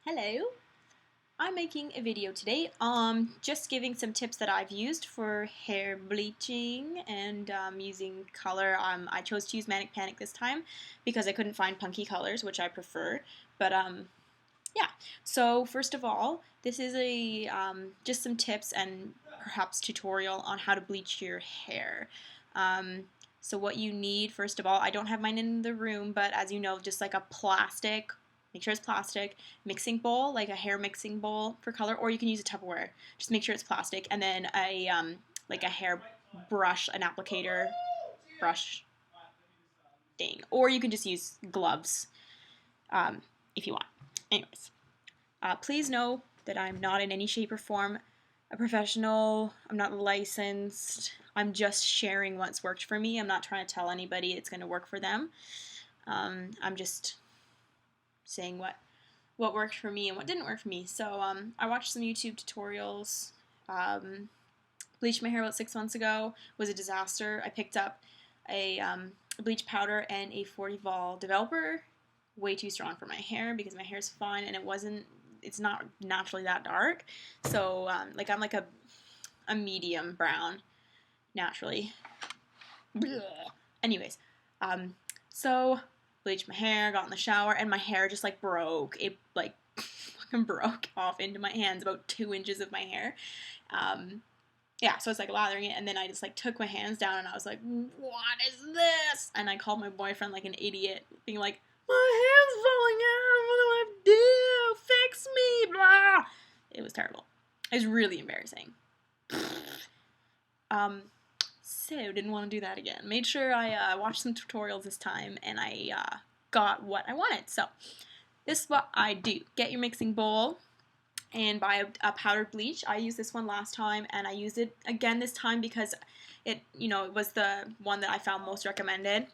Hello, I'm making a video today, just giving some tips that I've used for hair bleaching and using color. I chose to use Manic Panic this time because I couldn't find punky colors, which I prefer, but yeah. So first of all, this is a just some tips and perhaps tutorial on how to bleach your hair. So what you need, first of all, I don't have mine in the room, but as you know, just like a plastic, make sure it's plastic, mixing bowl, like a hair mixing bowl for color, or you can use a Tupperware. Just make sure it's plastic, and then a like a hair brush, an applicator brush thing, or you can just use gloves if you want. Anyways, please know that I'm not in any shape or form a professional. I'm not licensed. I'm just sharing what's worked for me. I'm not trying to tell anybody it's going to work for them. I'm just saying what worked for me and what didn't work for me. So I watched some YouTube tutorials. Bleached my hair about 6 months ago. It was a disaster. I picked up a bleach powder and a 40 vol developer. Way too strong for my hair because my hair's fine and it's not naturally that dark. So like I'm like a medium brown naturally. Anyways, so bleached my hair, got in the shower, and my hair just like broke. It like fucking broke off into my hands, about 2 inches of my hair. Yeah, so it's like lathering it, and then I just like took my hands down and I was like, what is this? And I called my boyfriend like an idiot, being like, my hair's falling out, what do I do? Fix me, blah. It was terrible. It was really embarrassing. So didn't want to do that again. Made sure I watched some tutorials this time and I got what I wanted. So this is what I do. Get your mixing bowl and buy a powdered bleach. I used this one last time and I used it again this time because it was the one that I found most recommended.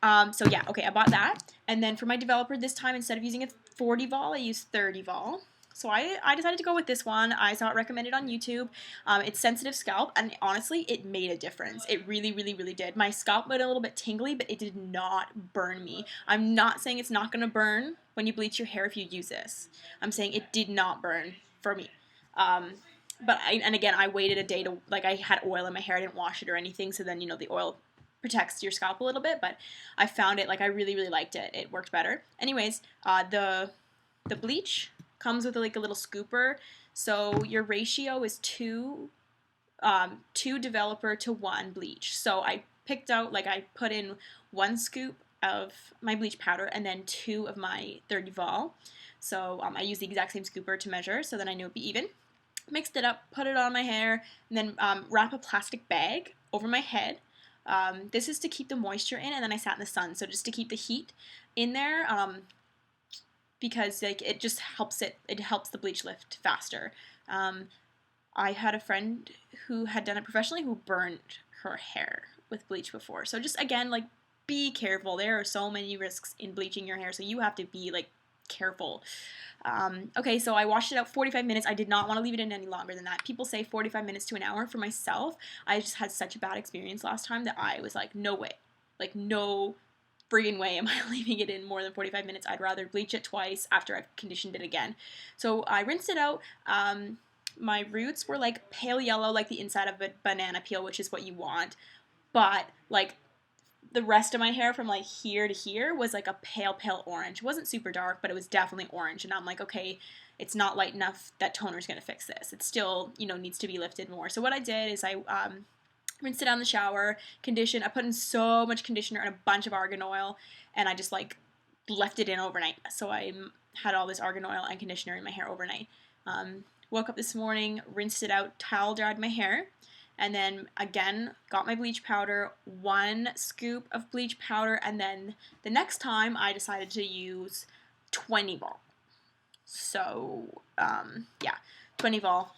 So yeah, okay, I bought that. And then for my developer this time, instead of using a 40 vol, I used 30 vol. So I decided to go with this one. I saw it recommended on YouTube. It's sensitive scalp, and honestly, it made a difference. It really, really, really did. My scalp went a little bit tingly, but it did not burn me. I'm not saying it's not going to burn when you bleach your hair if you use this. I'm saying it did not burn for me. But again, I waited a day to, like, I had oil in my hair. I didn't wash it or anything, so then, the oil protects your scalp a little bit, but I found it, like, I really, really liked it. It worked better. Anyways, the bleach comes with like a little scooper, so your ratio is 2 developer to 1 bleach. So I picked out, like, I put in 1 scoop of my bleach powder and then 2 of my 30 vol. So I used the exact same scooper to measure, so then I knew it'd be even. Mixed it up, put it on my hair, and then wrap a plastic bag over my head. This is to keep the moisture in, and then I sat in the sun, so just to keep the heat in there, because like it just helps helps the bleach lift faster. I had a friend who had done it professionally who burned her hair with bleach before. So just again, like, be careful. There are so many risks in bleaching your hair, so you have to be like careful. Okay, so I washed it out 45 minutes. I did not want to leave it in any longer than that. People say 45 minutes to an hour. For myself, I just had such a bad experience last time that I was like, no way. Like, no friggin' way am I leaving it in more than 45 minutes. I'd rather bleach it twice after I've conditioned it again. So I rinsed it out. My roots were like pale yellow, like the inside of a banana peel, which is what you want. But like the rest of my hair from like here to here was like a pale orange. It wasn't super dark, but it was definitely orange. And I'm like, okay, it's not light enough. That toner's going to fix this. It still, needs to be lifted more. So what I did is I rinsed it out in the shower, conditioned. I put in so much conditioner and a bunch of argan oil, and I just like left it in overnight. So I had all this argan oil and conditioner in my hair overnight. Woke up this morning, rinsed it out, towel dried my hair, and then again got my bleach powder, 1 scoop of bleach powder, and then the next time I decided to use 20 vol. So yeah, 20 vol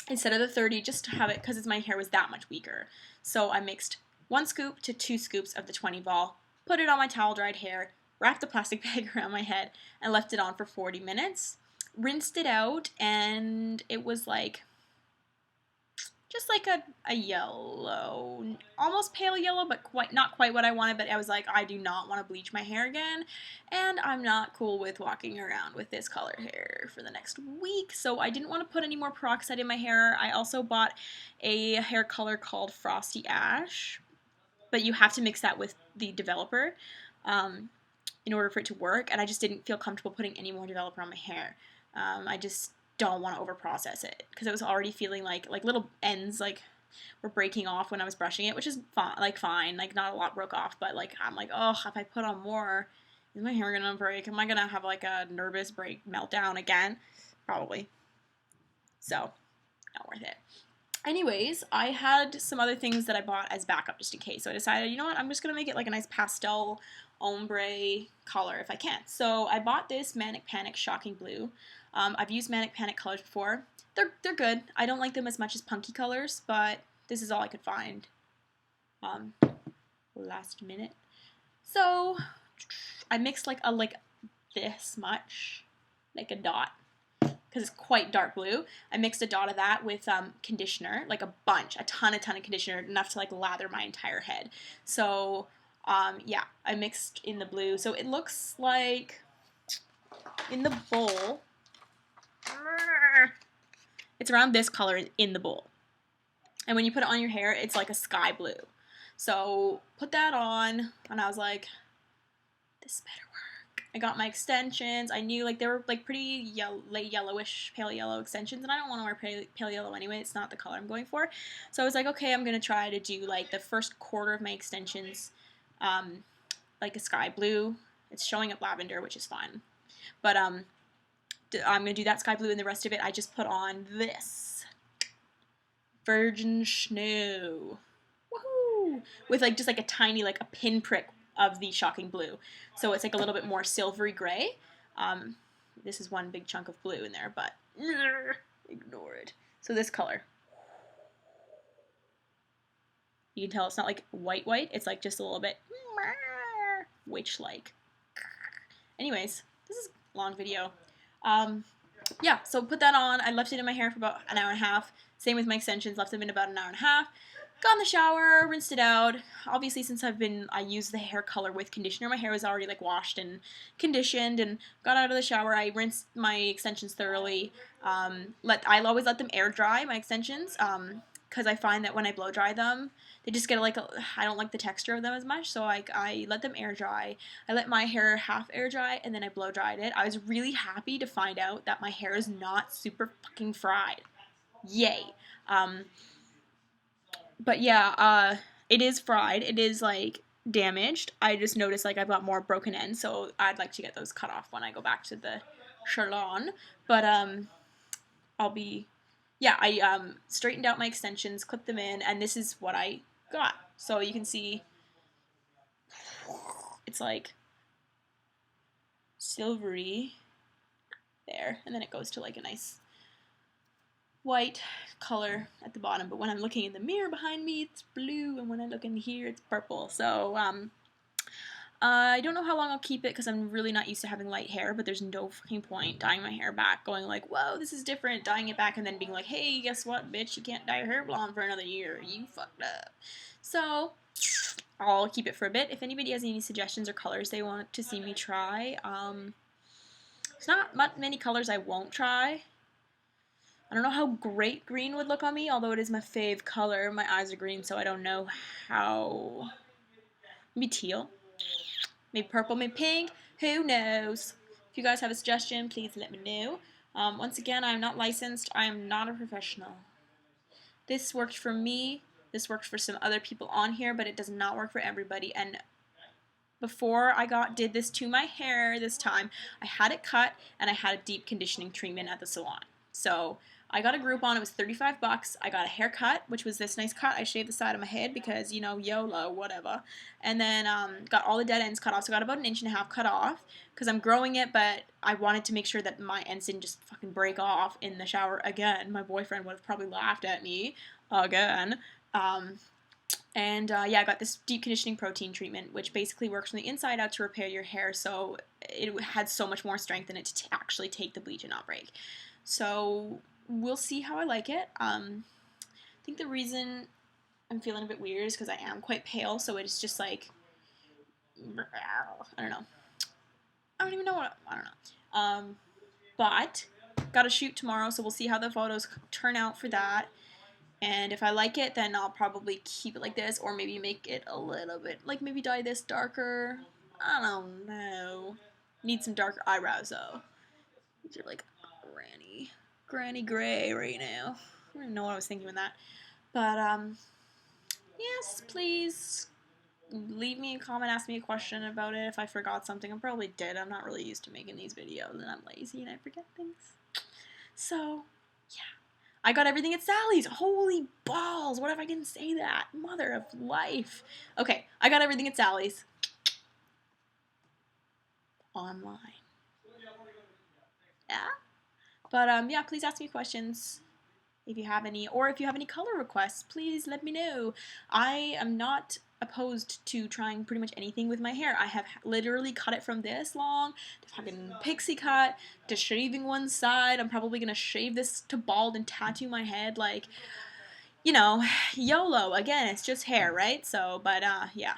instead of the 30, just to have it, because my hair was that much weaker. So I mixed 1 scoop to 2 scoops of the 20 vol, put it on my towel dried hair, wrapped the plastic bag around my head, and left it on for 40 minutes. Rinsed it out, and it was like just like a yellow, almost pale yellow, but not quite what I wanted. But I was like, I do not want to bleach my hair again, and I'm not cool with walking around with this color hair for the next week, so I didn't want to put any more peroxide in my hair. I also bought a hair color called Frosty Ash, but you have to mix that with the developer in order for it to work, and I just didn't feel comfortable putting any more developer on my hair. I just don't want to overprocess it because it was already feeling like little ends were breaking off when I was brushing it, which is fine, like not a lot broke off, but like I'm like, oh, if I put on more, is my hair gonna break? Am I gonna have like a nervous break meltdown again? Probably. So, not worth it. Anyways, I had some other things that I bought as backup just in case. So I decided, you know what, I'm just going to make it like a nice pastel ombre color if I can. So I bought this Manic Panic Shocking Blue. I've used Manic Panic colors before. They're good. I don't like them as much as Punky colors, but this is all I could find last minute. So I mixed like this much, like a dot, because it's quite dark blue. I mixed a dot of that with conditioner, like a ton of conditioner, enough to like lather my entire head. So yeah, I mixed in the blue. So it looks like in the bowl, it's around this color in the bowl. And when you put it on your hair, it's like a sky blue. So put that on, and I was like, this better work. I got my extensions. I knew like they were like pretty late yellowish, pale yellow extensions, and I don't want to wear pale yellow anyway. It's not the color I'm going for. So I was like, okay, I'm gonna try to do like the first quarter of my extensions, like a sky blue. It's showing up lavender, which is fine, but I'm gonna do that sky blue, and the rest of it I just put on this Virgin Snow, woohoo, with like just like a tiny like a pinprick of the Shocking Blue. So it's like a little bit more silvery gray. This is one big chunk of blue in there, but ignore it. So this color. You can tell it's not like white, it's like just a little bit witch-like. Anyways, this is a long video. Yeah, so put that on. I left it in my hair for about an hour and a half. Same with my extensions, left them in about an hour and a half. Got in the shower, rinsed it out. Obviously, since I used the hair color with conditioner, my hair was already like washed and conditioned, and got out of the shower. I rinsed my extensions thoroughly. I always let them air dry, my extensions, because I find that when I blow dry them, they just get I don't like the texture of them as much, so I let them air dry. I let my hair half air dry, and then I blow dried it. I was really happy to find out that my hair is not super fucking fried. Yay. But yeah, it is fried. It is like damaged. I just noticed like I've got more broken ends, so I'd like to get those cut off when I go back to the salon. But I straightened out my extensions, clipped them in, and this is what I got. So you can see it's like silvery there, and then it goes to like a nice white color at the bottom, but when I'm looking in the mirror behind me, it's blue, and when I look in here, it's purple. So I don't know how long I'll keep it because I'm really not used to having light hair, but there's no fucking point dyeing my hair back, going like, whoa, this is different, dyeing it back, and then being like, hey, guess what, bitch, you can't dye your hair blonde for another year. You fucked up. So I'll keep it for a bit. If anybody has any suggestions or colors they want to see me try, there's not many colors I won't try. I don't know how great green would look on me, although it is my fave color. My eyes are green, so I don't know how. Maybe teal. Maybe purple, maybe pink. Who knows? If you guys have a suggestion, please let me know. Once again, I'm not licensed. I am not a professional. This worked for me. This worked for some other people on here, but it does not work for everybody. And before I did this to my hair this time, I had it cut, and I had a deep conditioning treatment at the salon. So I got a Groupon. It was $35. I got a haircut, which was this nice cut. I shaved the side of my head because, you know, YOLO, whatever. And then got all the dead ends cut off. So I got about 1.5 inches cut off because I'm growing it, but I wanted to make sure that my ends didn't just fucking break off in the shower again. My boyfriend would have probably laughed at me again. Yeah, I got this deep conditioning protein treatment, which basically works from the inside out to repair your hair, so it had so much more strength in it to actually take the bleach and not break. So we'll see how I like it. I think the reason I'm feeling a bit weird is because I am quite pale, so it's just like, I don't know. I don't even know what, I don't know. But gotta shoot tomorrow, so we'll see how the photos turn out for that. And if I like it, then I'll probably keep it like this, or maybe make it a little bit, like maybe dye this darker. I don't know. Need some darker eyebrows though. These are like granny gray right now. I don't even know what I was thinking with that. But yes, please leave me a comment, ask me a question about it if I forgot something. I probably did. I'm not really used to making these videos, and I'm lazy and I forget things. So, yeah. I got everything at Sally's. Holy balls. What if I didn't say that? Mother of life. Okay, I got everything at Sally's. Online. Yeah? But, yeah, please ask me questions if you have any, or if you have any color requests, please let me know. I am not opposed to trying pretty much anything with my hair. I have literally cut it from this long to fucking pixie cut to shaving one side. I'm probably gonna shave this to bald and tattoo my head, like, you know, YOLO. Again, it's just hair, right? So, but yeah.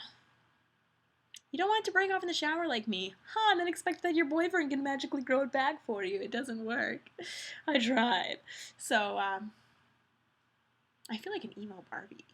You don't want it to break off in the shower like me. Huh, and then expect that your boyfriend can magically grow it back for you. It doesn't work. I tried. So, I feel like an emo Barbie.